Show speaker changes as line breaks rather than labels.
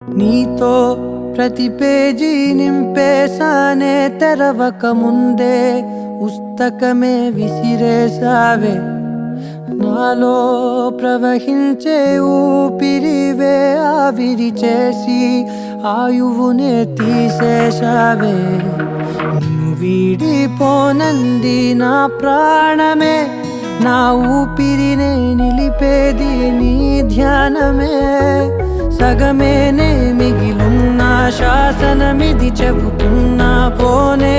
నీతో ప్రతి పేజీ నింపేసానే తెరవక ముందే పుస్తకమే విసిరేసావే నాలో ప్రవహించే ఊపిరివే ఆవిరి చేసి ఆయువునే తీసేశావే నిన్ను వీడిపోనంది నా ప్రాణమే నా ఊపిరినే నిలిపేది నీ ధ్యానమే సగమేనే మిగిలున్న శాసనమిది చెబుతున్నా పోనే